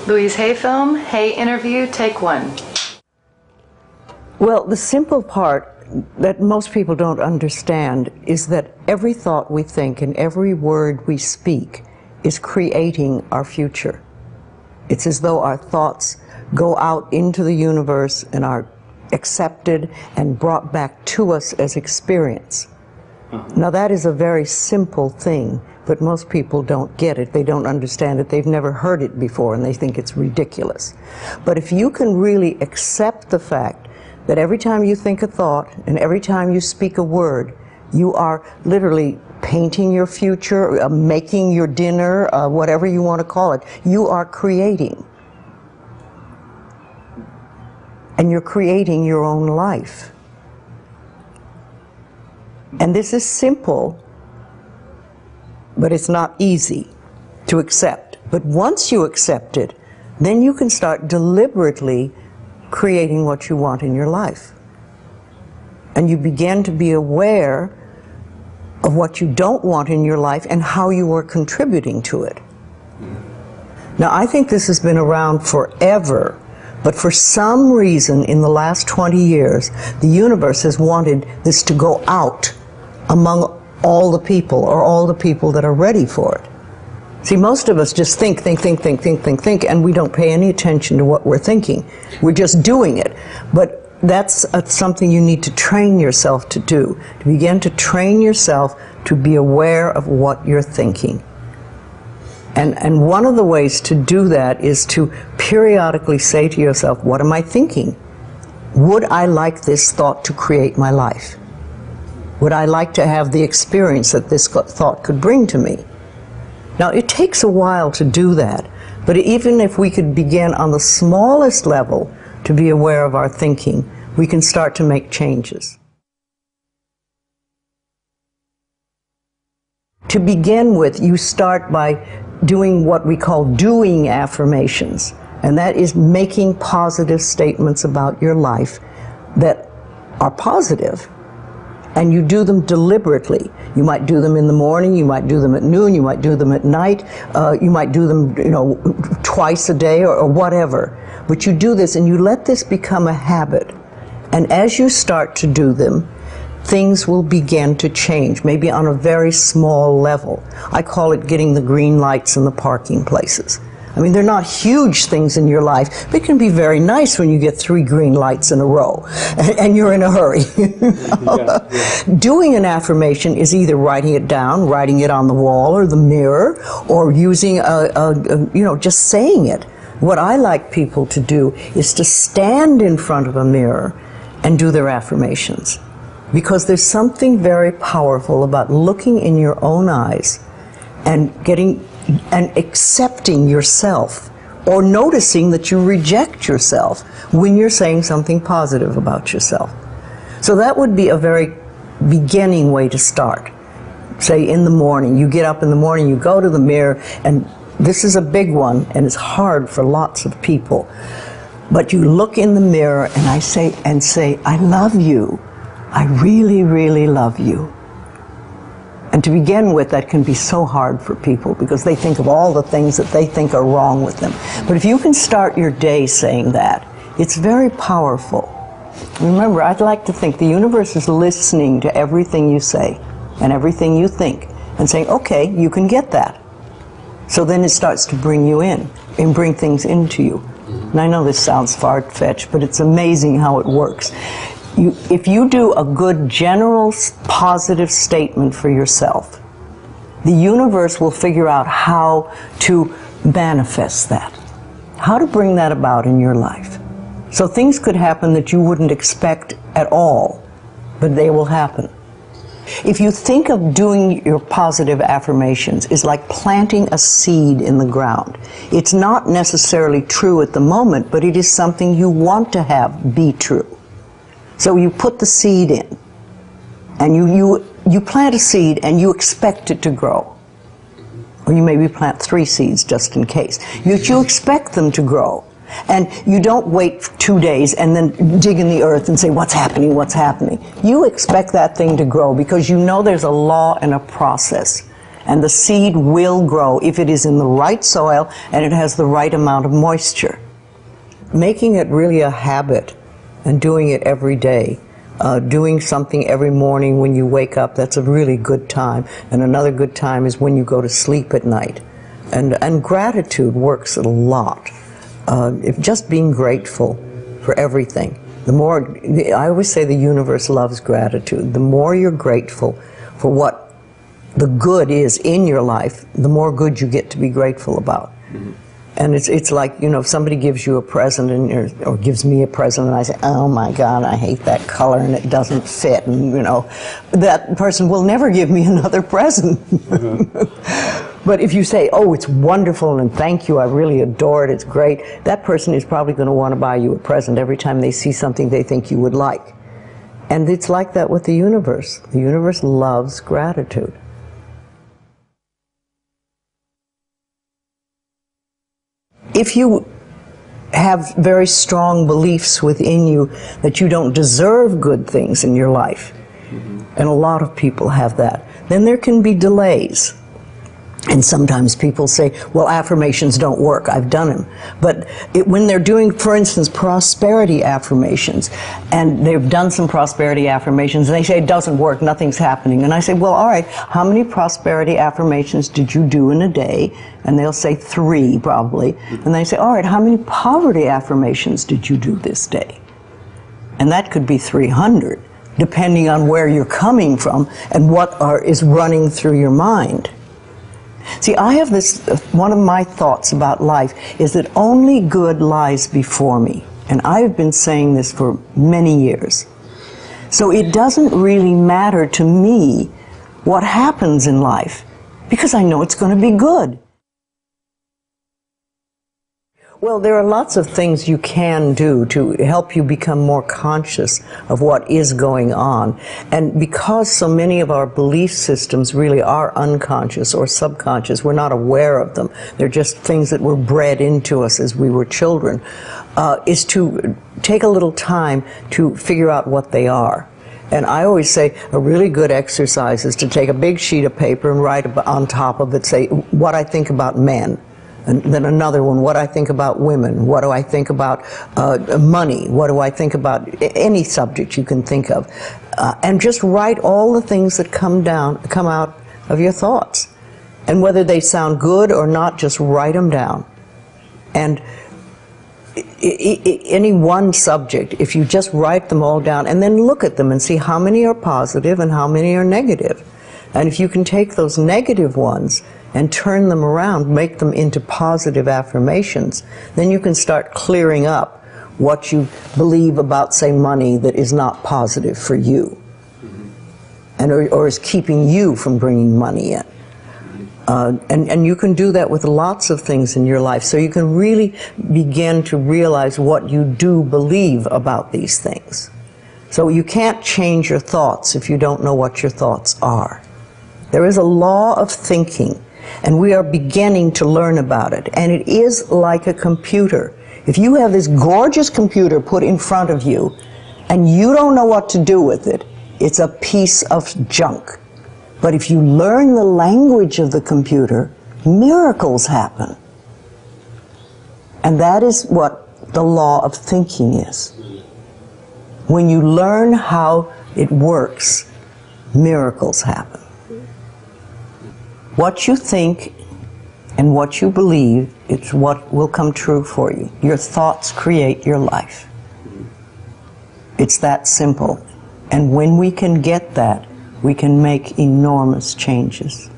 Louise Hay film, Hay interview, take one. Well, the simple part that most people don't understand is that every thought we think and every word we speak is creating our future. It's as though our thoughts go out into the universe and are accepted and brought back to us as experience. Now that is a very simple thing, but most people don't get it. They don't understand it. They've never heard it before and they think it's ridiculous. But if you can really accept the fact that every time you think a thought and every time you speak a word, you are literally painting your future, making your dinner, whatever you want to call it, you are creating. And you're creating your own life. And this is simple, but it's not easy to accept. But once you accept it, then you can start deliberately creating what you want in your life. And you begin to be aware of what you don't want in your life and how you are contributing to it. Now, I think this has been around forever, but for some reason in the last 20 years, the universe has wanted this to go out among all the people, or all the people that are ready for it. See, most of us just think, and we don't pay any attention to what we're thinking. We're just doing it. But that's something you need to train yourself to do, to begin to train yourself to be aware of what you're thinking. And one of the ways to do that is to periodically say to yourself, what am I thinking? Would I like this thought to create my life? Would I like to have the experience that this thought could bring to me? Now, it takes a while to do that, but even if we could begin on the smallest level to be aware of our thinking, we can start to make changes. To begin with, you start by doing what we call doing affirmations, and that is making positive statements about your life that are positive. And you do them deliberately. You might do them in the morning, you might do them at noon, you might do them at night, you might do them, twice a day or whatever. But you do this and you let this become a habit. And as you start to do them, things will begin to change, maybe on a very small level. I call it getting the green lights in the parking places. I mean, they're not huge things in your life, but it can be very nice when you get 3 green lights in a row and you're in a hurry. Doing an affirmation is either writing it down, writing it on the wall or the mirror, or using just saying it. What I like people to do is to stand in front of a mirror and do their affirmations. Because there's something very powerful about looking in your own eyes and accepting yourself, or noticing that you reject yourself when you're saying something positive about yourself. So that would be a very beginning way to start. Say in the morning, you get up in the morning, you go to the mirror, and this is a big one and it's hard for lots of people. But you look in the mirror and I say, I love you. I really, really love you. And to begin with, that can be so hard for people because they think of all the things that they think are wrong with them. But if you can start your day saying that, it's very powerful. Remember, I'd like to think the universe is listening to everything you say and everything you think and saying, okay, you can get that. So then it starts to bring you in and bring things into you. And I know this sounds far-fetched, but it's amazing how it works. If you do a good general positive statement for yourself, the universe will figure out how to manifest that, how to bring that about in your life. So things could happen that you wouldn't expect at all, but they will happen. If you think of doing your positive affirmations is like planting a seed in the ground. It's not necessarily true at the moment, but it is something you want to have be true. So you put the seed in, and you plant a seed and you expect it to grow. Or you maybe plant 3 seeds just in case. You expect them to grow. And you don't wait 2 days and then dig in the earth and say, what's happening, what's happening? You expect that thing to grow because you know there's a law and a process. And the seed will grow if it is in the right soil and it has the right amount of moisture. Making it really a habit and doing it every day, doing something every morning when you wake up, that's a really good time. And another good time is when you go to sleep at night. And gratitude works a lot. If just being grateful for everything. The more, I always say the universe loves gratitude. The more you're grateful for what the good is in your life, the more good you get to be grateful about. Mm-hmm. And it's like, you know, if somebody gives you a present or gives me a present and I say, oh my God, I hate that color and it doesn't fit, and you know, that person will never give me another present. Mm-hmm. But if you say, oh, it's wonderful and thank you, I really adore it, it's great, that person is probably going to want to buy you a present every time they see something they think you would like. And it's like that with the universe. The universe loves gratitude. If you have very strong beliefs within you that you don't deserve good things in your life, and a lot of people have that, then there can be delays. And sometimes people say, well, affirmations don't work, I've done them. But when they're doing, for instance, prosperity affirmations, and they've done some prosperity affirmations, and they say it doesn't work, nothing's happening. And I say, well, all right, how many prosperity affirmations did you do in a day? And they'll say 3, probably. And they say, all right, how many poverty affirmations did you do this day? And that could be 300, depending on where you're coming from and what is running through your mind. See, I have this, one of my thoughts about life is that only good lies before me. And I've been saying this for many years. So it doesn't really matter to me what happens in life, because I know it's going to be good. Well, there are lots of things you can do to help you become more conscious of what is going on. And because so many of our belief systems really are unconscious or subconscious, we're not aware of them. They're just things that were bred into us as we were children, is to take a little time to figure out what they are. And I always say a really good exercise is to take a big sheet of paper and write on top of it, say, what I think about men. And then another one, what I think about women, what do I think about money, what do I think about any subject you can think of. And just write all the things that come out of your thoughts. And whether they sound good or not, just write them down. And any one subject, if you just write them all down and then look at them and see how many are positive and how many are negative. And if you can take those negative ones and turn them around, make them into positive affirmations, then you can start clearing up what you believe about, say, money that is not positive for you, and or is keeping you from bringing money in. And you can do that with lots of things in your life, so you can really begin to realize what you do believe about these things. So you can't change your thoughts if you don't know what your thoughts are. There is a law of thinking, and we are beginning to learn about it. And it is like a computer. If you have this gorgeous computer put in front of you, and you don't know what to do with it, it's a piece of junk. But if you learn the language of the computer, miracles happen. And that is what the law of thinking is. When you learn how it works, miracles happen. What you think and what you believe, it's what will come true for you. Your thoughts create your life. It's that simple. And when we can get that, we can make enormous changes.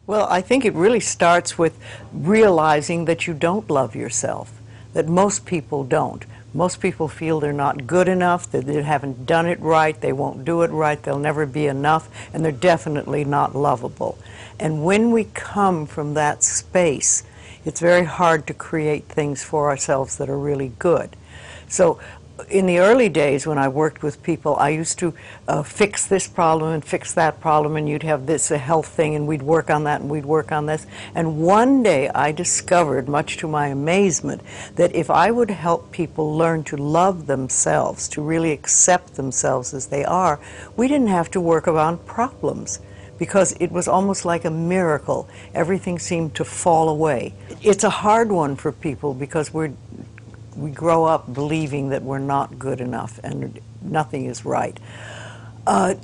Well, I think it really starts with realizing that you don't love yourself, that most people don't. Most people feel they're not good enough, that they haven't done it right, they won't do it right, they'll never be enough, and they're definitely not lovable. And when we come from that space, it's very hard to create things for ourselves that are really good. So in the early days when I worked with people, I used to fix this problem and fix that problem, and you'd have this a health thing, and we'd work on that, and we'd work on this. And one day I discovered, much to my amazement, that if I would help people learn to love themselves, to really accept themselves as they are, we didn't have to work around problems, because it was almost like a miracle. Everything seemed to fall away. It's a hard one for people because we grow up believing that we're not good enough and nothing is right. I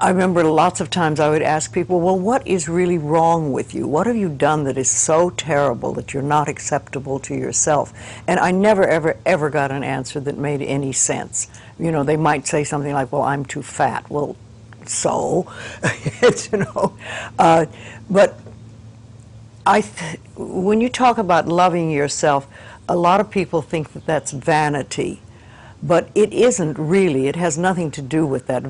remember lots of times I would ask people, well, what is really wrong with you? What have you done that is so terrible that you're not acceptable to yourself? And I never, ever, ever got an answer that made any sense. You know, they might say something like, well, I'm too fat. Well, so, you know. But when you talk about loving yourself, a lot of people think that that's vanity, but it isn't really. It has nothing to do with that.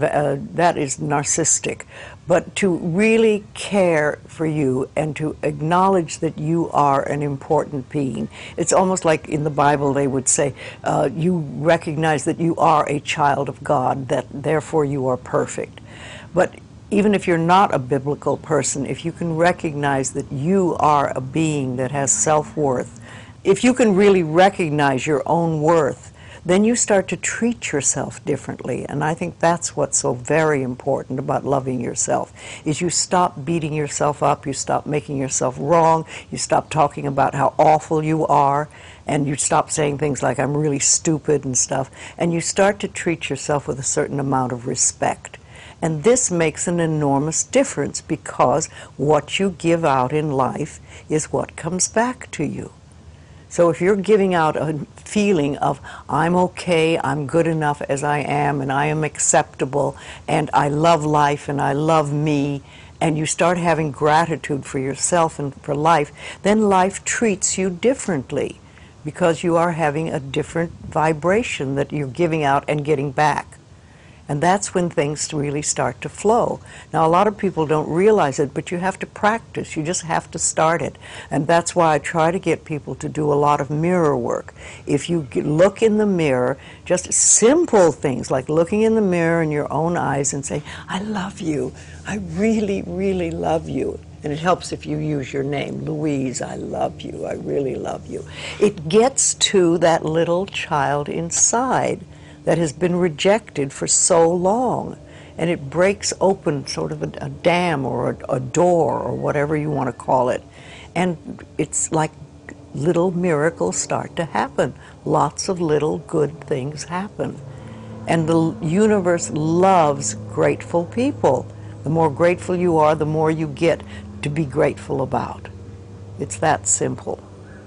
That is narcissistic. But to really care for you and to acknowledge that you are an important being. It's almost like in the Bible they would say, you recognize that you are a child of God, that therefore you are perfect. But even if you're not a biblical person, if you can recognize that you are a being that has self-worth, if you can really recognize your own worth, then you start to treat yourself differently. And I think that's what's so very important about loving yourself, is you stop beating yourself up, you stop making yourself wrong, you stop talking about how awful you are, and you stop saying things like, I'm really stupid and stuff, and you start to treat yourself with a certain amount of respect. And this makes an enormous difference, because what you give out in life is what comes back to you. So if you're giving out a feeling of, I'm okay, I'm good enough as I am, and I am acceptable, and I love life, and I love me, and you start having gratitude for yourself and for life, then life treats you differently, because you are having a different vibration that you're giving out and getting back. And that's when things really start to flow. Now, a lot of people don't realize it, but you have to practice. You just have to start it. And that's why I try to get people to do a lot of mirror work. If you look in the mirror, just simple things like looking in the mirror in your own eyes and say, I love you. I really, really love you. And it helps if you use your name, Louise, I love you. I really love you. It gets to that little child inside that has been rejected for so long, and it breaks open sort of a dam or a door or whatever you want to call it, and it's like little miracles start to happen. Lots of little good things happen, and the universe loves grateful people. The more grateful you are, the more you get to be grateful about. It's that simple.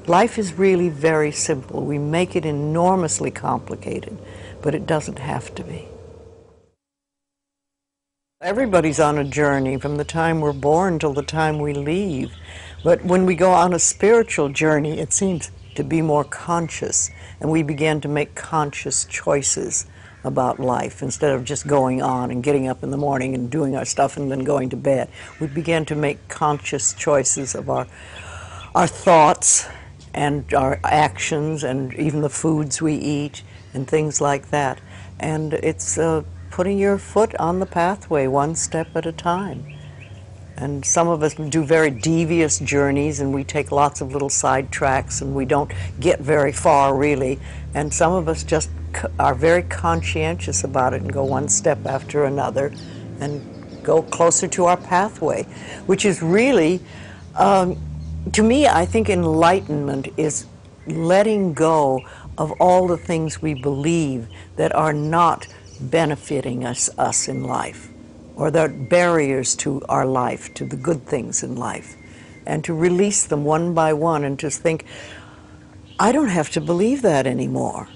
Life is really very simple. We make it enormously complicated, but it doesn't have to be. Everybody's on a journey from the time we're born till the time we leave. But when we go on a spiritual journey, it seems to be more conscious, and we begin to make conscious choices about life instead of just going on and getting up in the morning and doing our stuff and then going to bed. We begin to make conscious choices of our thoughts and our actions and even the foods we eat and things like that. And it's putting your foot on the pathway one step at a time. And some of us do very devious journeys, and we take lots of little side tracks, and we don't get very far really. And some of us just are very conscientious about it and go one step after another and go closer to our pathway, which is really, to me, I think enlightenment is letting go of all the things we believe that are not benefiting us in life, or that are barriers to our life, to the good things in life, and to release them one by one and just think, I don't have to believe that anymore,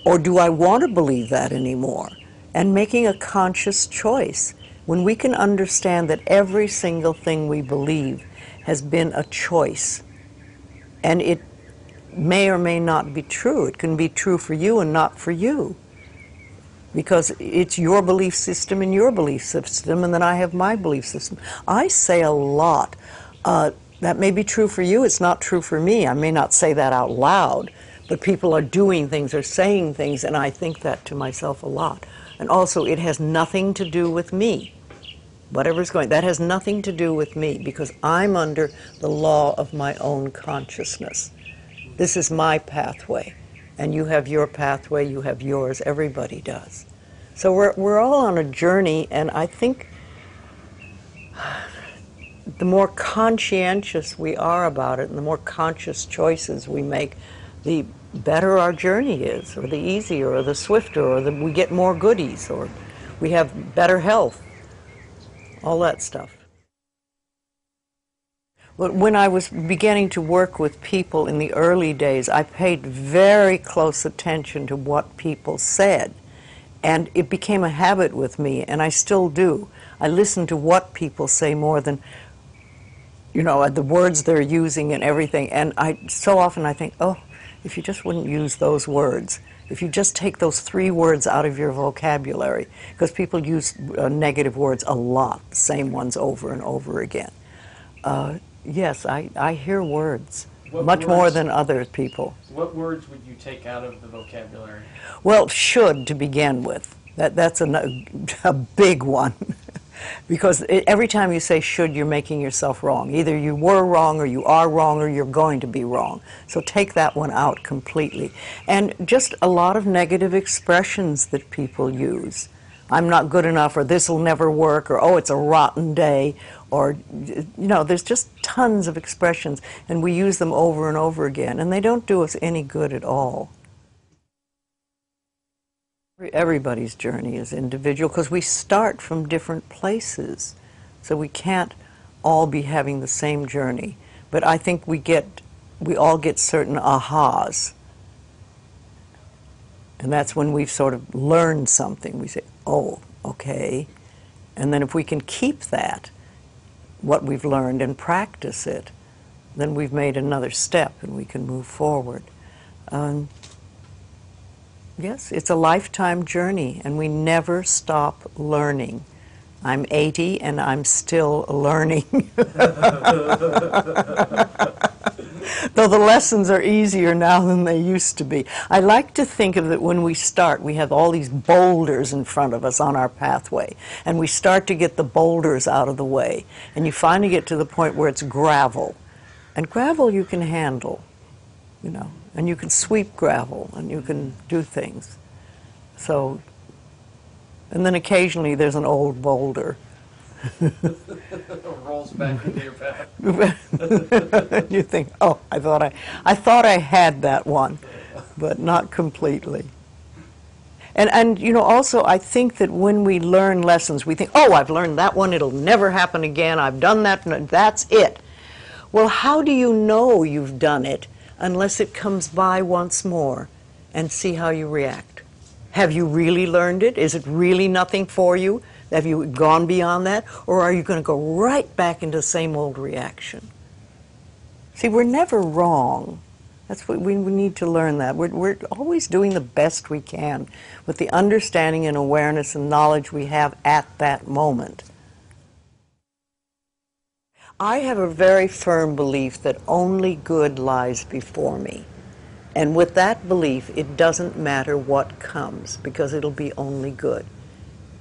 or do I want to believe that anymore? And making a conscious choice. When we can understand that every single thing we believe has been a choice, and it may or may not be true. It can be true for you and not for you, because it's your belief system and your belief system, and then I have my belief system. I say a lot. That may be true for you, it's not true for me. I may not say that out loud, But people are doing things or saying things, and I think that to myself a lot. And also, it has nothing to do with me. Whatever's going, that has nothing to do with me, because I'm under the law of my own consciousness. This is my pathway, and you have your pathway, you have yours, everybody does. So we're all on a journey, and I think the more conscientious we are about it, and the more conscious choices we make, the better our journey is, or the easier, or the swifter, or we get more goodies, or we have better health, all that stuff. But when I was beginning to work with people in the early days, I paid very close attention to what people said. And it became a habit with me, and I still do. I listen to what people say more than, you know, the words they're using and everything. And so often I think, oh, if you just wouldn't use those words, if you just take those 3 words out of your vocabulary, because people use negative words a lot, the same ones over and over again. Yes, I hear words, much more than other people. What words would you take out of the vocabulary? Well, should to begin with. That's a big one. Because every time you say should, you're making yourself wrong. Either you were wrong, or you are wrong, or you're going to be wrong. So take that one out completely. And just a lot of negative expressions that people use. I'm not good enough, or this will never work, or oh, it's a rotten day, or, you know, there's just tons of expressions, and we use them over and over again, and they don't do us any good at all. Everybody's journey is individual, because we start from different places, so we can't all be having the same journey. But I think we all get certain ahas, and that's when we've sort of learned something. We say, oh, okay, and then if we can keep that, what we've learned, and practice it, then we've made another step, and we can move forward. Yes, it's a lifetime journey, and we never stop learning. I'm 80, and I'm still learning. Though the lessons are easier now than they used to be. I like to think of it when we start, we have all these boulders in front of us on our pathway, and we start to get the boulders out of the way, and you finally get to the point where it's gravel. And gravel you can handle, you know. And you can sweep gravel, and you can do things. So, and then occasionally there's an old boulder. Rolls back into your path. You think, oh, I thought I had that one, but not completely. And you know, also I think that when we learn lessons, we think, oh, I've learned that one, it'll never happen again, I've done that, and that's it. Well, how do you know you've done it unless it comes by once more and see how you react? Have you really learned it? Is it really nothing for you? Have you gone beyond that? Or are you going to go right back into the same old reaction? See, we're never wrong. That's what we need to learn that. We're always doing the best we can with the understanding and awareness and knowledge we have at that moment. I have a very firm belief that only good lies before me. And with that belief, it doesn't matter what comes, because it'll be only good.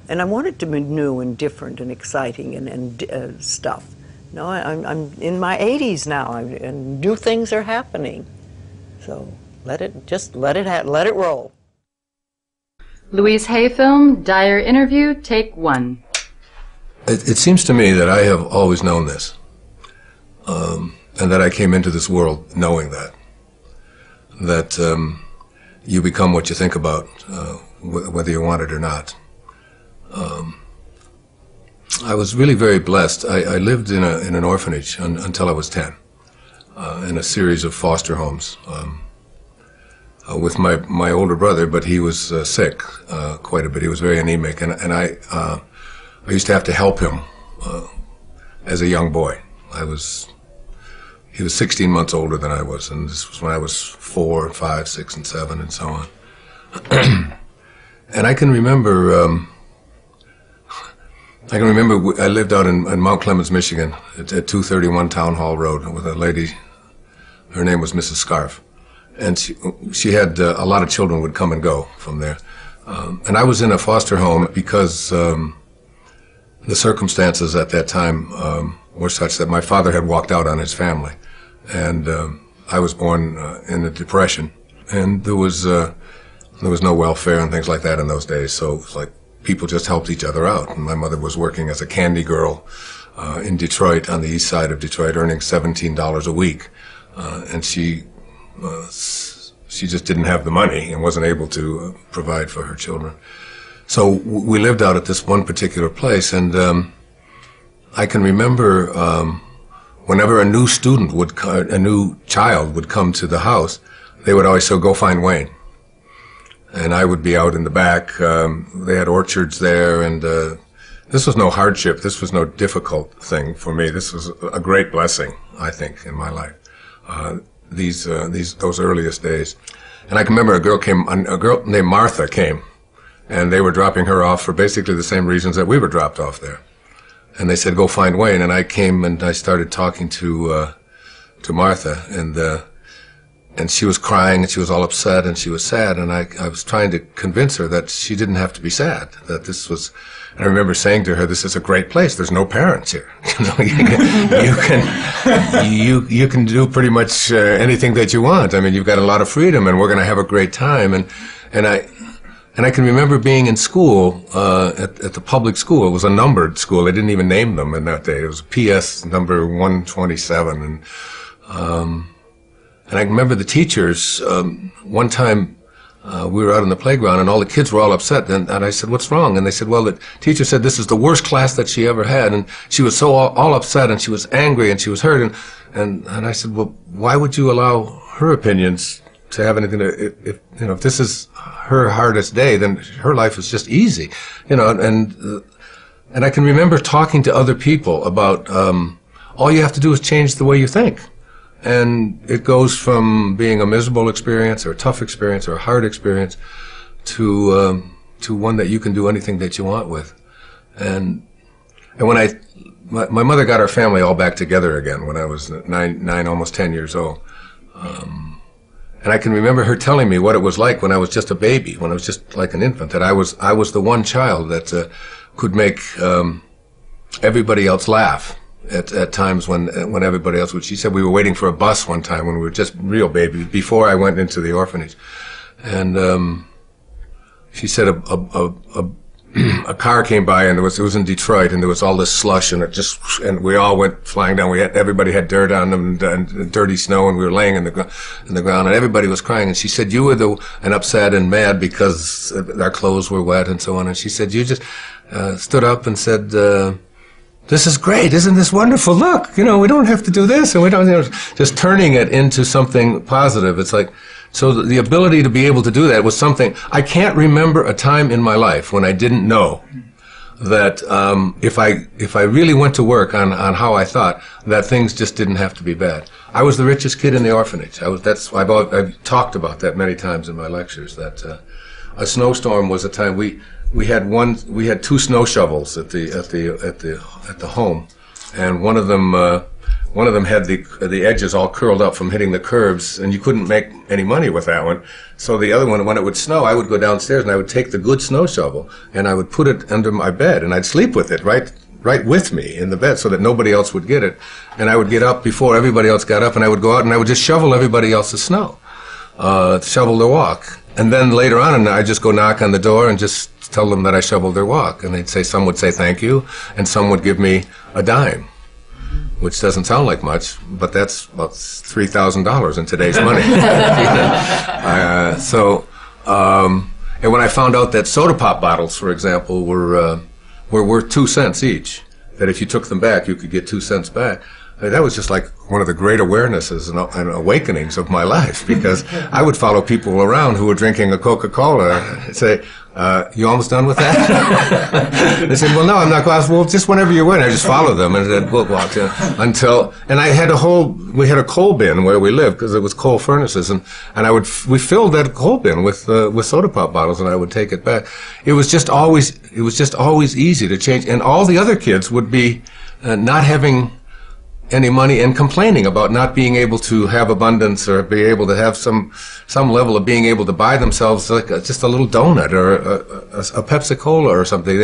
And I want it to be new and different and exciting and stuff. No, I'm in my 80s now, and new things are happening. So let it roll. Louise Hay film, Dyer interview, take 1. It seems to me that I have always known this. And that I came into this world knowing that you become what you think about, whether you want it or not. I was really very blessed. I lived in an orphanage until I was 10, in a series of foster homes with my older brother, but he was sick quite a bit. He was very anemic, and I used to have to help him as a young boy. He was 16 months older than I was, and this was when I was 4, 5, 6, and 7, and so on. And I can remember, I lived out in Mount Clemens, Michigan, at 231 Town Hall Road with a lady. Her name was Mrs. Scarf, and she had a lot of children would come and go from there. And I was in a foster home because the circumstances at that time were such that my father had walked out on his family, and I was born in a depression, and there was no welfare and things like that in those days. So it was like people just helped each other out. And my mother was working as a candy girl in Detroit, on the east side of Detroit, earning $17 a week, and she just didn't have the money and wasn't able to provide for her children. So we lived out at this one particular place, and I can remember whenever a new child would come to the house, they would always say, "Go find Wayne." And I would be out in the back. They had orchards there, and this was no hardship. This was no difficult thing for me. This was a great blessing, I think, in my life. Those earliest days. And I can remember a girl named Martha came, and they were dropping her off for basically the same reasons that we were dropped off there. And they said, "Go find Wayne." And I came and I started talking to Martha, and she was crying, and she was all upset, and she was sad, and I was trying to convince her that she didn't have to be sad, that this was, and I remember saying to her, "This is a great place, there's no parents here. You can do pretty much anything that you want. I mean, you've got a lot of freedom, and we're going to have a great time." And I can remember being in school, at the public school. It was a numbered school. They didn't even name them in that day. It was PS number 127, and I remember the teachers, one time we were out on the playground and all the kids were all upset, and I said, "What's wrong?" And they said, "Well, the teacher said this is the worst class that she ever had," and she was so all upset, and she was angry, and she was hurt, and I said, "Well, why would you allow her opinions to have anything to, if this is her hardest day, then her life is just easy, and I can remember talking to other people about, all you have to do is change the way you think. And it goes from being a miserable experience or a tough experience or a hard experience to one that you can do anything that you want with. And when my mother got our family all back together again when I was nine, almost 10 years old. And I can remember her telling me what it was like when I was just a baby, when I was just like an infant, that I was the one child that could make everybody else laugh. At times when everybody else would. She said we were waiting for a bus one time when we were just real babies before I went into the orphanage, and she said a car came by, and it was in Detroit, and there was all this slush, and and we all went flying down. Everybody had dirt on them and dirty snow, and we were laying in the ground, and everybody was crying. And she said you were upset and mad because our clothes were wet and so on. And she said you just stood up and said, "This is great, isn't this wonderful? Look, we don't have to do this," and we don't, just turning it into something positive. It's like, so the ability to be able to do that was something, I can't remember a time in my life when I didn't know that if I really went to work on how I thought, that things just didn't have to be bad. I was the richest kid in the orphanage. I've talked about that many times in my lectures, that a snowstorm was a time we had two snow shovels at the home, and one of them had the edges all curled up from hitting the curbs, and you couldn't make any money with that one. So the other one, when it would snow, I would go downstairs and I would take the good snow shovel and I would put it under my bed, and I'd sleep with it right with me in the bed so that nobody else would get it. And I would get up before everybody else got up, and I would go out and I would just shovel everybody else's snow, shovel their walk. And then later on, and I'd just go knock on the door and just tell them that I shoveled their walk. And some would say thank you, and some would give me a dime, which doesn't sound like much, but that's about $3,000 in today's money. And when I found out that soda pop bottles, for example, were worth 2 cents each, that if you took them back, you could get 2 cents back, that was just like one of the great awarenesses and awakenings of my life, because I would follow people around who were drinking a Coca-Cola and say, "You almost done with that?" They said, "Well, no, I'm not going." Well, just whenever you're ready. I just follow them, and then we'll walk until. And we had a coal bin where we lived because it was coal furnaces, and we filled that coal bin with soda pop bottles, and I would take it back. It was just always easy to change, and all the other kids would be not having any money and complaining about not being able to have abundance or be able to have some level of being able to buy themselves like just a little donut or a Pepsi Cola or something.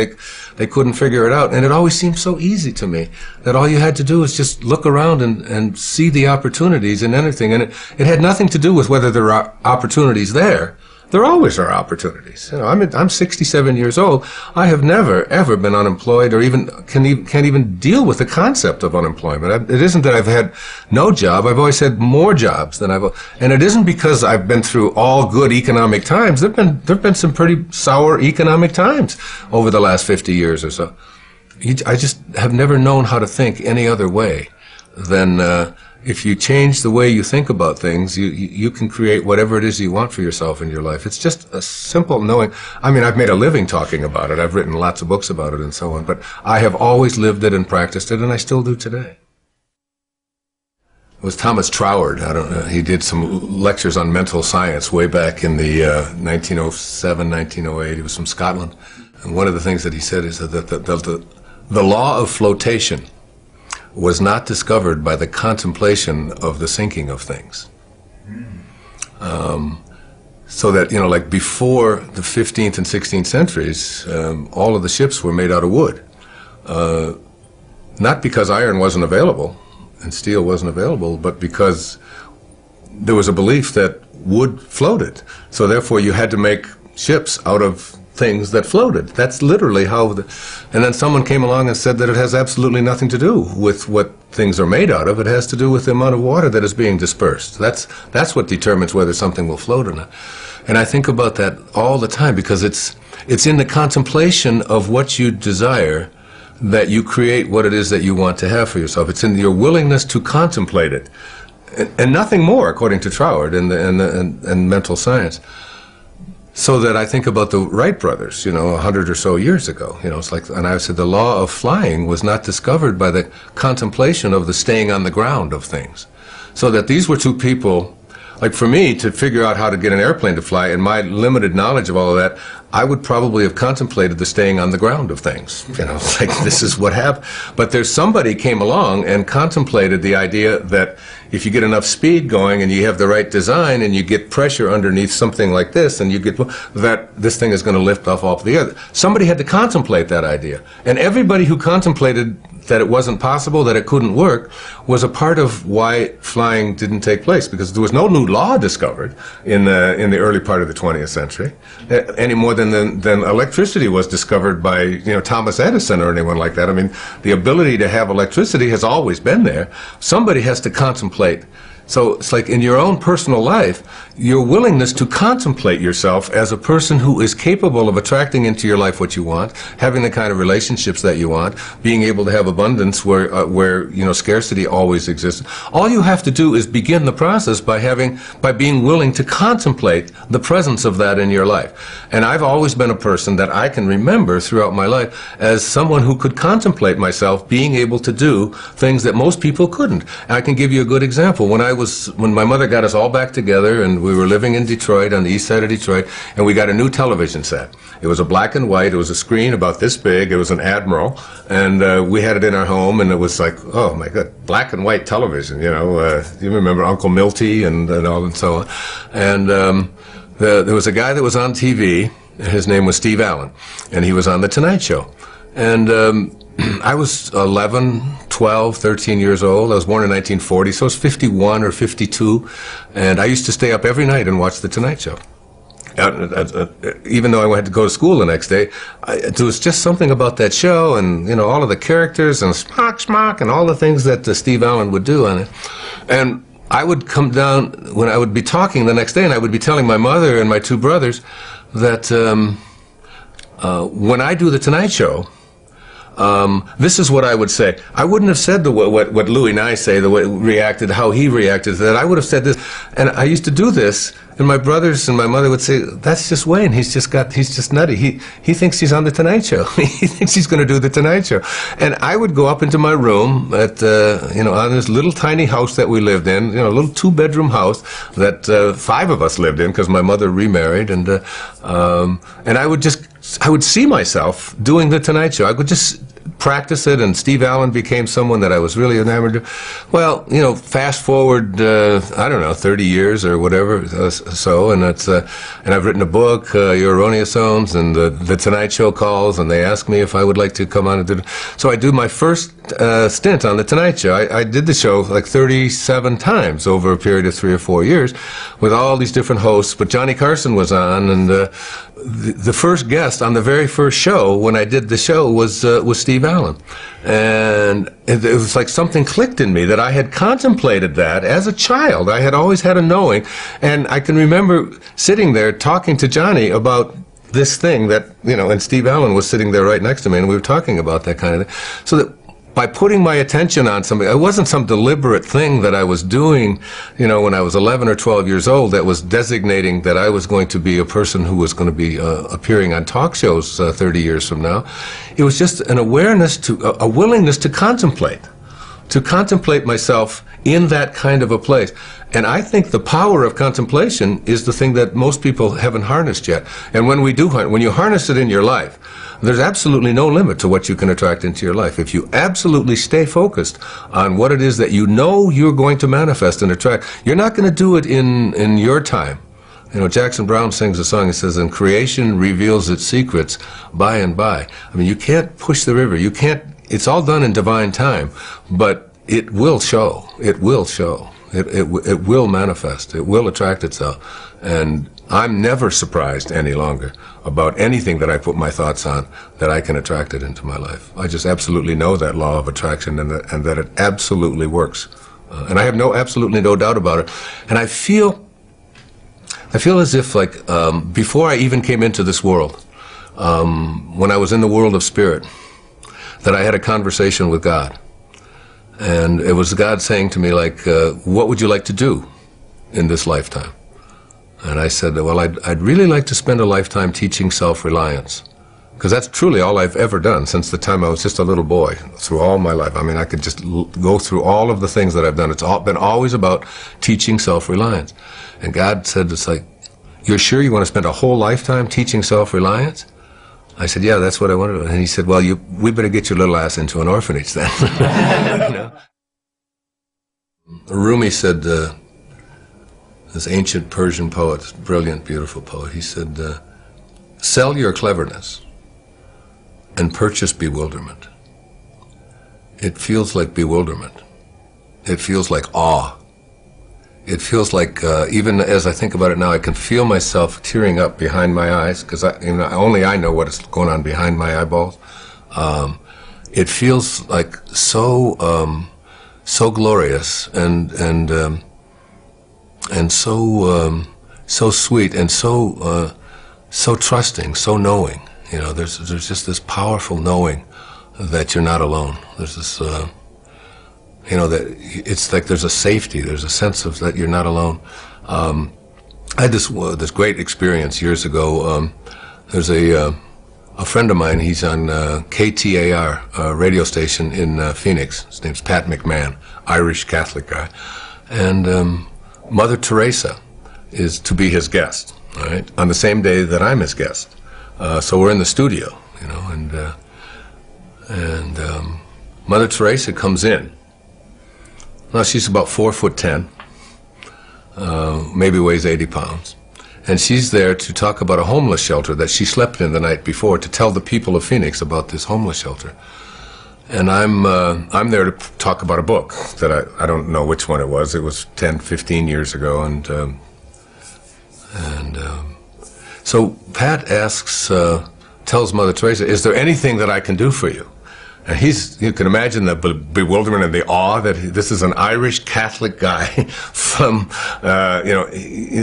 They couldn't figure it out, and it always seemed so easy to me that all you had to do was just look around and see the opportunities in anything, and it had nothing to do with whether there are opportunities there. There always are opportunities. You know, I'm 67 years old. I have never, ever been unemployed or even can't even deal with the concept of unemployment. It isn't that I've had no job. I've always had more jobs than and it isn't because I've been through all good economic times. There've been some pretty sour economic times over the last 50 years or so. I just have never known how to think any other way than, if you change the way you think about things, you can create whatever it is you want for yourself in your life. It's just a simple knowing. I mean, I've made a living talking about it. I've written lots of books about it and so on, but I have always lived it and practiced it, and I still do today. It was Thomas Troward. I don't know. He did some lectures on mental science way back in the 1907, 1908. He was from Scotland. And one of the things that he said is that the law of flotation was not discovered by the contemplation of the sinking of things. So that, you know, like before the 15th and 16th centuries, all of the ships were made out of wood. Not because iron wasn't available and steel wasn't available, but because there was a belief that wood floated. So therefore you had to make ships out of things that floated. That's literally how and then someone came along and said that it has absolutely nothing to do with what things are made out of. It has to do with the amount of water that is being dispersed. That's what determines whether something will float or not. And I think about that all the time because it's in the contemplation of what you desire that you create what it is that you want to have for yourself. It's in your willingness to contemplate it. And nothing more, according to Troward and mental science. So that I think about the Wright brothers, you know, 100 or so years ago. You know, it's like, and I said the law of flying was not discovered by the contemplation of the staying on the ground of things. So that these were two people, like for me, to figure out how to get an airplane to fly, and my limited knowledge of all of that, I would probably have contemplated the staying on the ground of things. You know, it's like this is what happened. But there's somebody came along and contemplated the idea that if you get enough speed going and you have the right design and you get pressure underneath something like this and you get that this thing is going to lift off the other. Somebody had to contemplate that idea. And everybody who contemplated that it wasn't possible, that it couldn't work, was a part of why flying didn't take place, because there was no new law discovered in the early part of the 20th century, any more than electricity was discovered by, you know, Thomas Edison or anyone like that. I mean, the ability to have electricity has always been there. Somebody has to contemplate. So it's like in your own personal life, your willingness to contemplate yourself as a person who is capable of attracting into your life what you want, having the kind of relationships that you want, being able to have abundance where you know, scarcity always exists. All you have to do is begin the process by being willing to contemplate the presence of that in your life. And I've always been a person that I can remember throughout my life as someone who could contemplate myself being able to do things that most people couldn't. And I can give you a good example. When my mother got us all back together and we were living in Detroit, on the east side of Detroit, and we got a new television set. It was a black and white, it was a screen about this big, it was an Admiral, and we had it in our home, and it was like, oh my God, black and white television, you know, you remember Uncle Milty and all and so on. And there was a guy that was on TV, his name was Steve Allen, and he was on The Tonight Show. And I was 11, 12, 13 years old. I was born in 1940, so I was 51 or 52, and I used to stay up every night and watch The Tonight Show. Even though I had to go to school the next day, there was just something about that show, and you know, all of the characters and smock and all the things that Steve Allen would do on it. And I would come down when I would be talking the next day, and I would be telling my mother and my two brothers that when I do The Tonight Show, this is what I would say. I wouldn't have said what Louis and I say, the way reacted, how he reacted to that. I would have said this, and I used to do this, and my brothers and my mother would say, "That's just Wayne. He's just nutty. He thinks he's on the Tonight Show. He thinks he's going to do the Tonight Show." And I would go up into my room at you know, on this little tiny house that we lived in, you know, a little 2-bedroom house that 5 of us lived in because my mother remarried, and I would see myself doing the Tonight Show. I would just practice it, and Steve Allen became someone that I was really enamored of. Well, you know, fast forward, I don't know, 30 years or whatever, and I've written a book, Your Erroneous Zones, and the Tonight Show calls, and they ask me if I would like to come on and do it. So I do my first stint on the Tonight Show. I did the show like 37 times over a period of 3 or 4 years with all these different hosts, but Johnny Carson was on, and the first guest on the very first show when I did the show was Steve Allen. And it was like something clicked in me that I had contemplated that as a child. I had always had a knowing, and I can remember sitting there talking to Johnny about this thing that, you know, and Steve Allen was sitting there right next to me, and we were talking about that kind of thing. So that by putting my attention on something, it wasn't some deliberate thing that I was doing, you know, when I was 11 or 12 years old that was designating that I was going to be a person who was going to be appearing on talk shows 30 years from now. It was just an awareness a willingness to contemplate myself in that kind of a place. And I think the power of contemplation is the thing that most people haven't harnessed yet. And when you harness it in your life, there's absolutely no limit to what you can attract into your life. If you absolutely stay focused on what it is that you know you're going to manifest and attract, you're not going to do it in your time. You know, Jackson Browne sings a song that says, "And creation reveals its secrets by and by." I mean, you can't push the river. You can't, it's all done in divine time, but it will show. It will show. It will manifest. It will attract itself. And I'm never surprised any longer about anything that I put my thoughts on that I can attract it into my life. I just absolutely know that law of attraction and that it absolutely works. And I have absolutely no doubt about it. And I feel as if, like, before I even came into this world, when I was in the world of spirit, that I had a conversation with God. And it was God saying to me, like, what would you like to do in this lifetime? And I said, well, I'd really like to spend a lifetime teaching self-reliance, because that's truly all I've ever done since the time I was just a little boy, through all my life. I mean, I could just go through all of the things that I've done. It's been always about teaching self-reliance. And God said, it's like, you're sure you want to spend a whole lifetime teaching self-reliance? I said, yeah, that's what I want to do. And he said, well, we better get your little ass into an orphanage then. You know? Rumi said, this ancient Persian poet, brilliant, beautiful poet, he said, sell your cleverness and purchase bewilderment. It feels like bewilderment. It feels like awe. It feels like, even as I think about it now, I can feel myself tearing up behind my eyes, because only I know what is going on behind my eyeballs. It feels like so glorious and so sweet and so trusting, so knowing. You know, there's just this powerful knowing that you're not alone. There's this. You know, that it's like there's a safety, there's a sense of that you're not alone. I had this great experience years ago. There's a friend of mine, he's on KTAR, a radio station in Phoenix. His name's Pat McMahon, Irish Catholic guy. And Mother Teresa is to be his guest, all right, on the same day that I'm his guest. So we're in the studio, you know, and Mother Teresa comes in. Now, she's about 4'10", maybe weighs 80 pounds. And she's there to talk about a homeless shelter that she slept in the night before, to tell the people of Phoenix about this homeless shelter. And I'm there to talk about a book that I don't know which one it was. It was 10, 15 years ago. So Pat tells Mother Teresa, is there anything that I can do for you? And you can imagine the bewilderment and the awe that this is an Irish Catholic guy from, you know,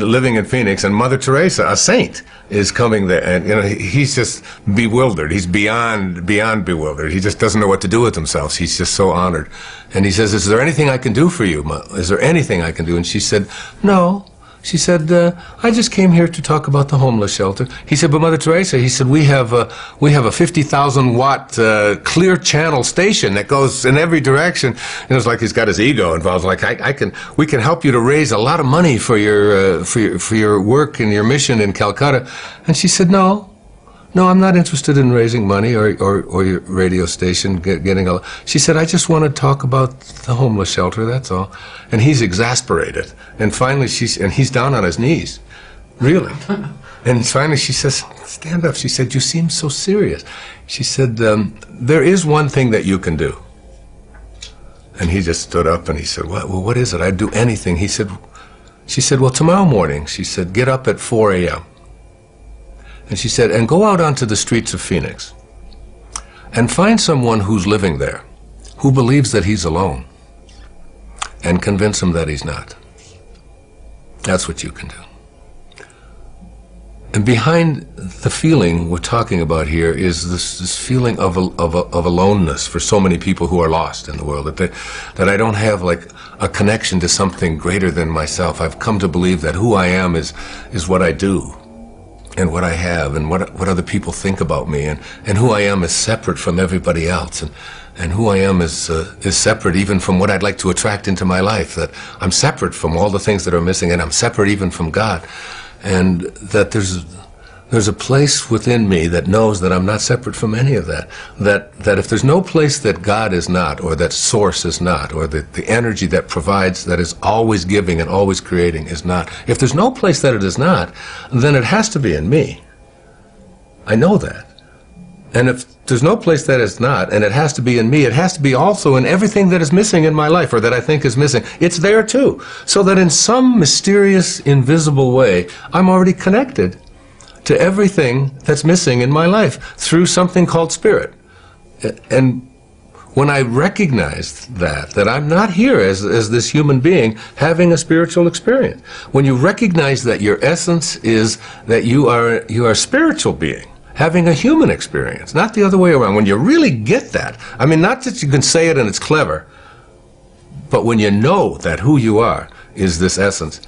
living in Phoenix, and Mother Teresa, a saint, is coming there, and, you know, he's just bewildered. He's beyond bewildered. He just doesn't know what to do with himself. He's just so honored. And he says, is there anything I can do for you? Is there anything I can do? And she said, no. She said, I just came here to talk about the homeless shelter. He said, but Mother Teresa, he said, we have a 50,000-watt clear channel station that goes in every direction. And it's like he's got his ego involved. Like, we can help you to raise a lot of money for your work and your mission in Calcutta. And she said, no, No, I'm not interested in raising money or your radio station getting a... She said, I just want to talk about the homeless shelter, that's all. And he's exasperated. And finally, and he's down on his knees. Really. And finally she says, stand up. She said, you seem so serious. She said, there is one thing that you can do. And he just stood up and he said, well, what is it? I'd do anything. She said, well, tomorrow morning, she said, get up at 4 a.m. And she said, and go out onto the streets of Phoenix and find someone who's living there, who believes that he's alone, and convince him that he's not. That's what you can do. And behind the feeling we're talking about here is this feeling of aloneness for so many people who are lost in the world, that I don't have like a connection to something greater than myself. I've come to believe that who I am is what I do and what I have and what other people think about me, and who I am is separate from everybody else, and who I am is separate even from what I'd like to attract into my life, that I'm separate from all the things that are missing, and I'm separate even from God. And that there's a place within me that knows that I'm not separate from any of that. That if there's no place that God is not, or that source is not, or the energy that provides, that is always giving and always creating is not, if there's no place that it is not, then it has to be in me. I know that. And if there's no place that is not, and it has to be in me, it has to be also in everything that is missing in my life, or that I think is missing. It's there too. So that in some mysterious, invisible way, I'm already connected to everything that's missing in my life through something called spirit. And when I recognized that I'm not here as this human being having a spiritual experience, when you recognize that your essence is that you are a spiritual being, having a human experience, not the other way around. When you really get that, I mean, not that you can say it and it's clever, but when you know that who you are is this essence,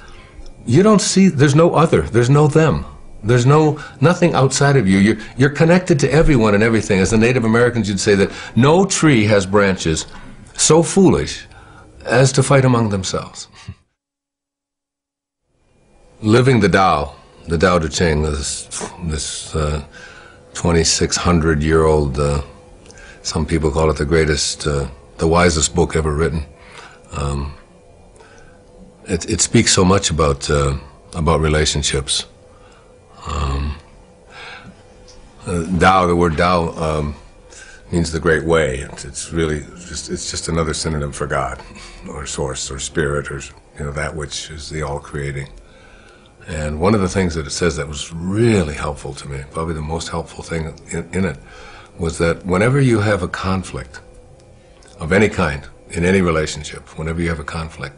you don't see, there's no other, there's no them. There's nothing outside of you. You're connected to everyone and everything. As the Native Americans, you'd say that no tree has branches so foolish as to fight among themselves. Living the Tao Te Ching, this 2,600-year-old, some people call it the greatest, the wisest book ever written. It speaks so much about relationships. Tao, the word Tao means the great way. It's really just another synonym for God, or source, or spirit, or that which is the all-creating. And one of the things that it says that was really helpful to me, probably the most helpful thing in it, was that whenever you have a conflict of any kind, in any relationship, whenever you have a conflict,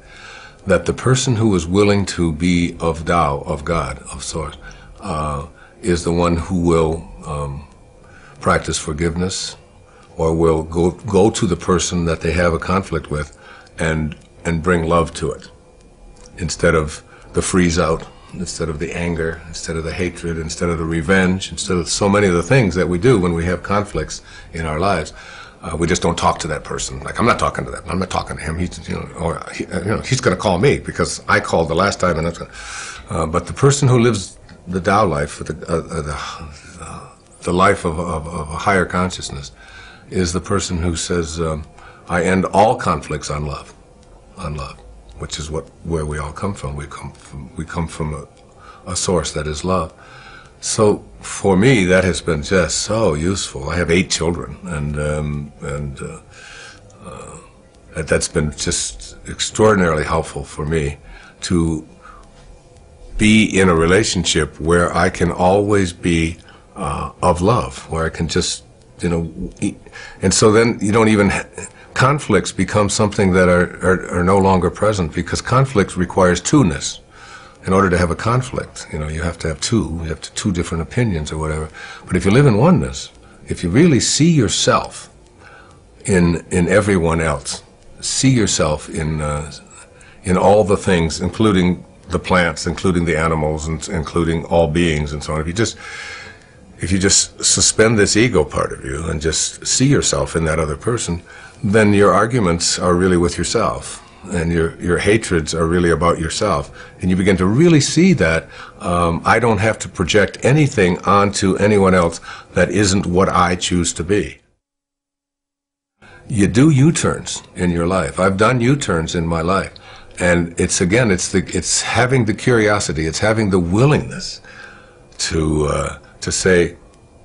that the person who is willing to be of Tao, of God, of Source, is the one who will practice forgiveness, or will go to the person that they have a conflict with and bring love to it, instead of the freeze out, instead of the anger, instead of the hatred, instead of the revenge, instead of so many of the things that we do when we have conflicts in our lives. We just don't talk to that person. Like, I'm not talking to that. I'm not talking to him. He's going to call me because I called the last time, and that's going. But the person who lives the Tao life, the life of a higher consciousness, is the person who says, "I end all conflicts on love, which is where we all come from. We come from a source that is love." So for me, that has been just so useful. I have 8 children, and that's been just extraordinarily helpful for me to be in a relationship where I can always be of love, where I can just, and so then you don't even, conflicts become something that are no longer present, because conflict requires two-ness. In order to have a conflict, you have to have two different opinions or whatever. But if you live in oneness, if you really see yourself in everyone else, see yourself in all the things, including the plants, including the animals, and including all beings and so on. If you just suspend this ego part of you and just see yourself in that other person, then your arguments are really with yourself. and your hatreds are really about yourself, and you begin to really see that I don't have to project anything onto anyone else that isn't what I choose to be. You do U-turns in your life. I've done U-turns in my life, and it's having the curiosity, it's having the willingness to say,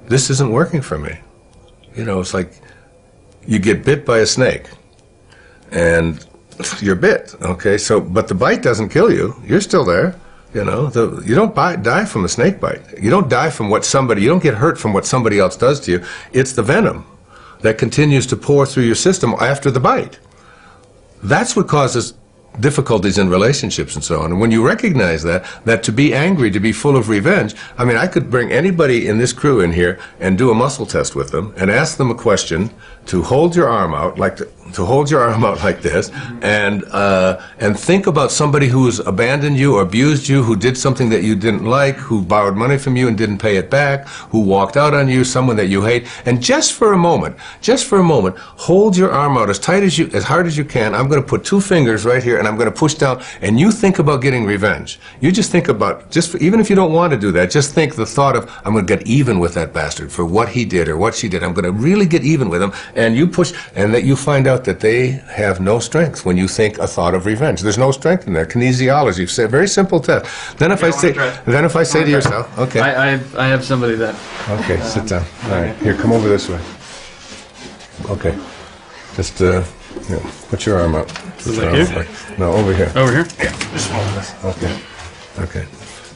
this isn't working for me. You know, it's like you get bit by a snake, and you're bit, okay? So, but the bite doesn't kill you. You're still there, you know. You don't die from a snake bite. You don't die from you don't get hurt from what somebody else does to you. It's the venom that continues to pour through your system after the bite. That's what causes difficulties in relationships and so on. And when you recognize that to be angry, to be full of revenge, I mean, I could bring anybody in this crew in here and do a muscle test with them and ask them a question to hold your arm out like to hold your arm out like this, and think about somebody who's abandoned you or abused you, who did something that you didn't like, who borrowed money from you and didn't pay it back, who walked out on you, someone that you hate, and just for a moment, hold your arm out as hard as you can. I'm going to put 2 fingers right here, and I'm going to push down, and you think about getting revenge. You just think about, even if you don't want to do that, just think the thought of, I'm going to get even with that bastard for what he did or what she did. I'm going to really get even with him, and you push, and that you find out that they have no strength when you think a thought of revenge. There's no strength in there. Kinesiology, say, very simple test. Then if I say to yourself, okay. I have somebody that. Okay, sit down. All right, here, come over this way. Okay, just put your arm out. Here? No, over here. Over here? Yeah, just hold this. Okay. Okay.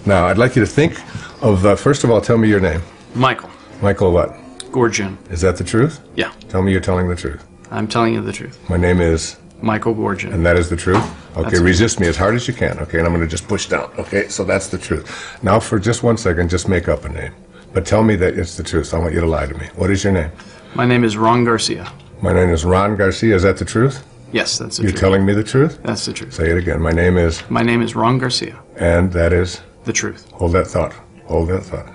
Now, I'd like you to think of, first of all, tell me your name. Michael. Michael what? Gorgian. Is that the truth? Yeah. Tell me you're telling the truth. I'm telling you the truth. My name is? Michael Gorgian. And that is the truth? Okay, resist me as hard as you can, okay? And I'm going to just push down, okay? So that's the truth. Now, for just 1 second, just make up a name. But tell me that it's the truth. I want you to lie to me. What is your name? My name is Ron Garcia. My name is Ron Garcia. Is that the truth? Yes, that's the truth. You're telling me the truth? That's the truth. Say it again. My name is? My name is Ron Garcia. And that is? The truth. Hold that thought. Hold that thought.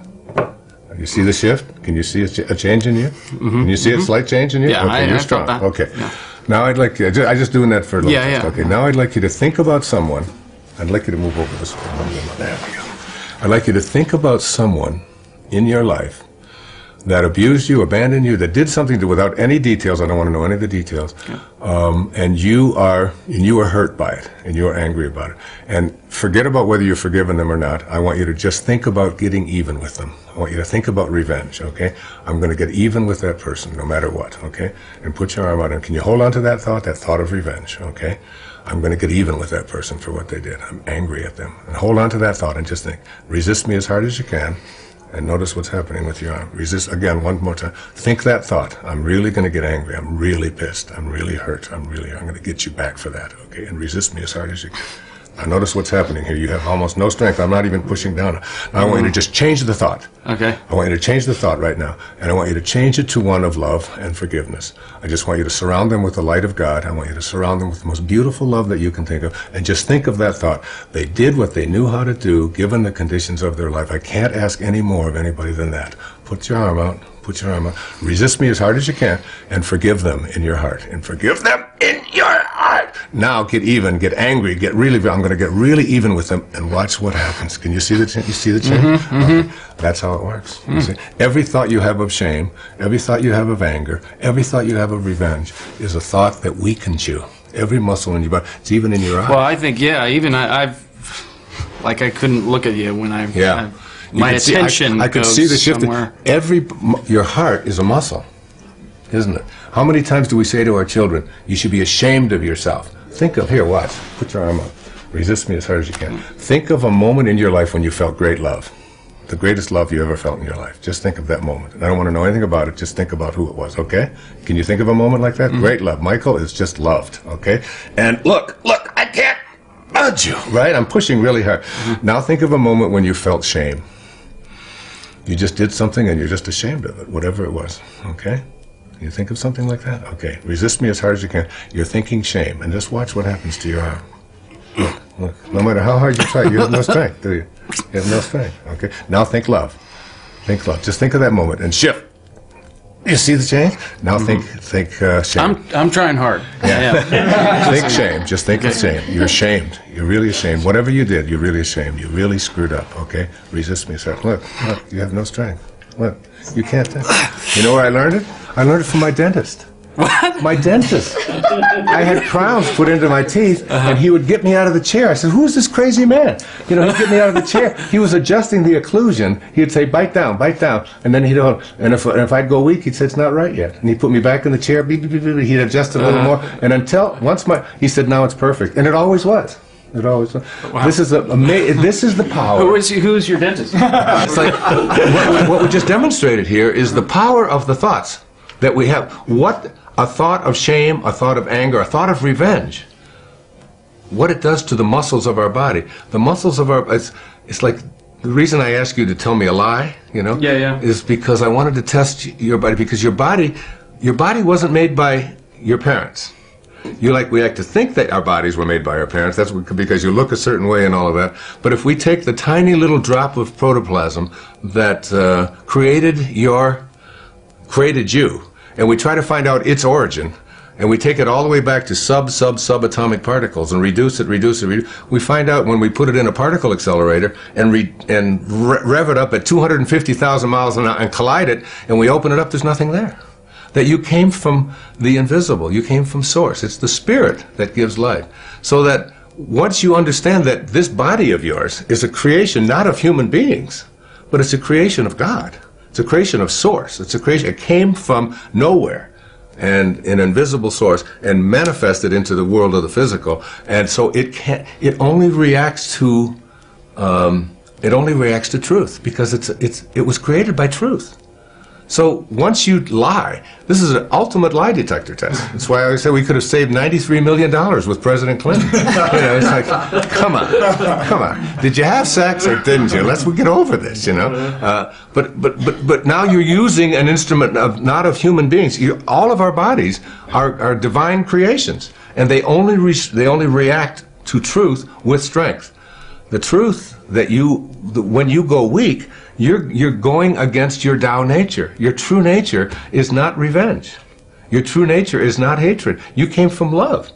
You see the shift? Can you see a change in you? Mm-hmm. Can you see a slight change in you? Yeah, okay, you're strong. Okay. Yeah. Now I'd like you, I'm just doing that for a little bit. Yeah. Okay, now I'd like you to think about someone. I'd like you to move over this way. There we go. I'd like you to think about someone in your life that abused you, abandoned you, that did something to, without any details, I don't want to know any of the details, and you are hurt by it, and you are angry about it. And forget about whether you've forgiven them or not. I want you to just think about getting even with them. I want you to think about revenge, okay? I'm going to get even with that person, no matter what, okay? And put your arm out, and can you hold on to that thought of revenge, okay? I'm going to get even with that person for what they did. I'm angry at them. And hold on to that thought and just think, resist me as hard as you can. And notice what's happening with your arm. Resist, again, one more time. Think that thought. I'm really going to get angry. I'm really pissed. I'm really hurt. I'm going to get you back for that, okay? And resist me as hard as you can. Now notice what's happening here. You have almost no strength. I'm not even pushing down. Now I want you to just change the thought. Okay. I want you to change the thought right now. And I want you to change it to one of love and forgiveness. I just want you to surround them with the light of God. I want you to surround them with the most beautiful love that you can think of. And just think of that thought. They did what they knew how to do, given the conditions of their life. I can't ask any more of anybody than that. Put your arm out. Put your arm out. Resist me as hard as you can, and forgive them in your heart. And forgive them in your heart. Now get even, get angry, I'm going to get really even with them, and watch what happens. Can you see the change? You see the change? Mm-hmm, mm-hmm. Okay. That's how it works. You see? Every thought you have of shame, every thought you have of anger, every thought you have of revenge is a thought that weakens you. Every muscle in your body. It's even in your eye. Well, I think, even I've, like I couldn't look at you when my attention I could see the shift. Your heart is a muscle, isn't it? How many times do we say to our children, you should be ashamed of yourself? Think of, here, watch, put your arm up. Resist me as hard as you can. Think of a moment in your life when you felt great love. The greatest love you ever felt in your life. Just think of that moment. And I don't want to know anything about it, just think about who it was, okay? Can you think of a moment like that? Mm-hmm. Great love. Michael is just loved, okay? And look, I can't nudge you, right? I'm pushing really hard. Mm-hmm. Now think of a moment when you felt shame. You just did something and you're just ashamed of it, whatever it was, okay? Can you think of something like that? Okay, resist me as hard as you can. You're thinking shame, and just watch what happens to your arm. Look. No matter how hard you try, you have no strength, do you? You have no strength, okay? Now think love. Think love. Just think of that moment and shift. You see the change? Now think shame. I'm trying hard. Yeah. Think shame. Just think of shame. You're ashamed. You're really ashamed. Whatever you did, you're really ashamed. You really screwed up, okay? Resist me a second. Look, you have no strength. Look, you can't think. You know where I learned it? I learned it from my dentist. What? My dentist. I had crowns put into my teeth, and he would get me out of the chair. I said, "Who's this crazy man?" You know, he'd get me out of the chair. He was adjusting the occlusion. He'd say, "Bite down, and then he'd and if I'd go weak, he'd say, "It's not right yet," and he'd put me back in the chair. Beep, beep, beep, beep. He'd adjust it a little more, and he said, "Now it's perfect," and it always was. It always was. Wow. This is the power. Who's your dentist? It's like what we just demonstrated here is the power of the thoughts that we have. What a thought of shame, a thought of anger, a thought of revenge, what it does to the muscles of our body. The muscles of our, it's like the reason I ask you to tell me a lie, you know, is because I wanted to test your body, because your body wasn't made by your parents. We like to think that our bodies were made by our parents. That's because you look a certain way and all of that. But if we take the tiny little drop of protoplasm that created you, and we try to find out its origin, and we take it all the way back to subatomic particles and reduce it, we find out when we put it in a particle accelerator and rev it up at 250,000 miles an hour and collide it, and we open it up, there's nothing there. That you came from the invisible, you came from source. It's the spirit that gives life. So that once you understand that this body of yours is a creation not of human beings, but it's a creation of God. It's a creation of source. It's a creation. It came from nowhere, and an invisible source, and manifested into the world of the physical. And so it only reacts to truth, because it was created by truth. So once you lie, this is an ultimate lie detector test. That's why I always say we could have saved $93 million with President Clinton. You know, it's like, come on. Did you have sex or didn't you? Let's get over this, you know. But now you're using an instrument not of human beings. All of our bodies are divine creations, and they only react to truth with strength. The truth that when you go weak, you're going against your Tao nature. Your true nature is not revenge. Your true nature is not hatred. You came from love,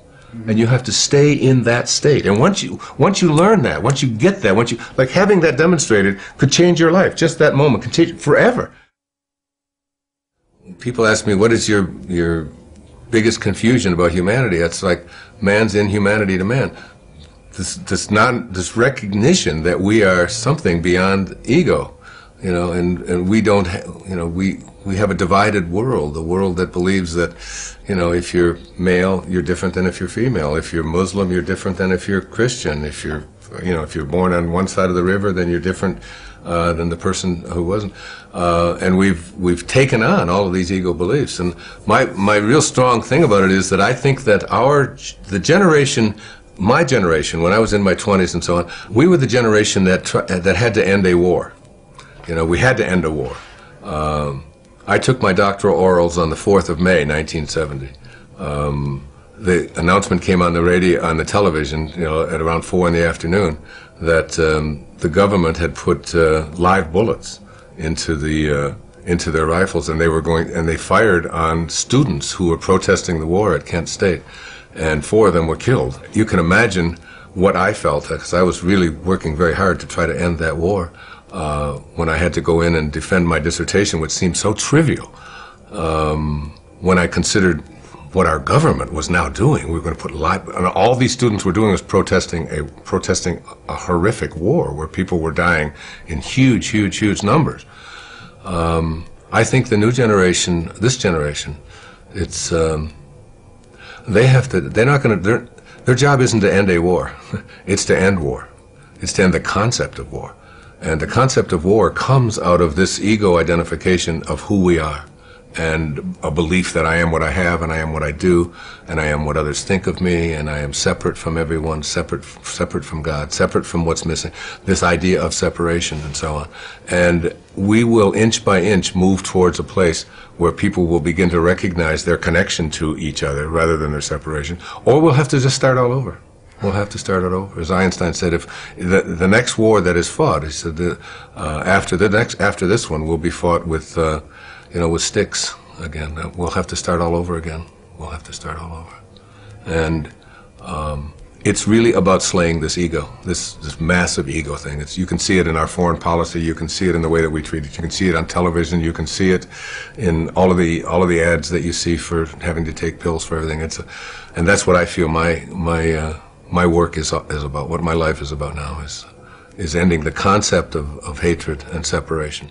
and you have to stay in that state. And once you learn that, once you get that, like having that demonstrated could change your life. Just that moment can change forever. People ask me, what is your biggest confusion about humanity? It's like man's inhumanity to man. This recognition that we are something beyond ego, you know, and we don't, you know, we have a divided world, a world that believes that, you know, if you're male, you're different than if you're female. If you're Muslim, you're different than if you're Christian. If you're born on one side of the river, then you're different than the person who wasn't. And we've taken on all of these ego beliefs. And my real strong thing about it is that I think that my generation, when I was in my 20s and so on, we were the generation that had to end a war. You know, we had to end a war. I took my doctoral orals on the 4th of May, 1970. The announcement came on the radio, on the television, you know, at around 4 in the afternoon, that the government had put live bullets into their rifles, and they fired on students who were protesting the war at Kent State. And 4 of them were killed. You can imagine what I felt, because I was really working very hard to try to end that war, when I had to go in and defend my dissertation, which seemed so trivial, when I considered what our government was now doing. We were going to put and all these students were doing was protesting a horrific war where people were dying in huge numbers. I think the new generation, this generation, it's their job isn't to end a war. It's to end war. It's to end the concept of war. And the concept of war comes out of this ego identification of who we are, and a belief that I am what I have, and I am what I do, and I am what others think of me, and I am separate from everyone, separate from God, separate from what's missing. This idea of separation and so on. And we will inch by inch move towards a place where people will begin to recognize their connection to each other rather than their separation, or we'll have to just start all over. We'll have to start it over. As Einstein said, if the next war that is fought, he said, after this one will be fought with, with sticks again. We'll have to start all over again. We'll have to start all over. And it's really about slaying this ego, this massive ego thing. You can see it in our foreign policy. You can see it in the way that we treat it. You can see it on television. You can see it in all of the ads that you see for having to take pills for everything. And that's what I feel my work is about. What my life is about now is ending the concept of hatred and separation.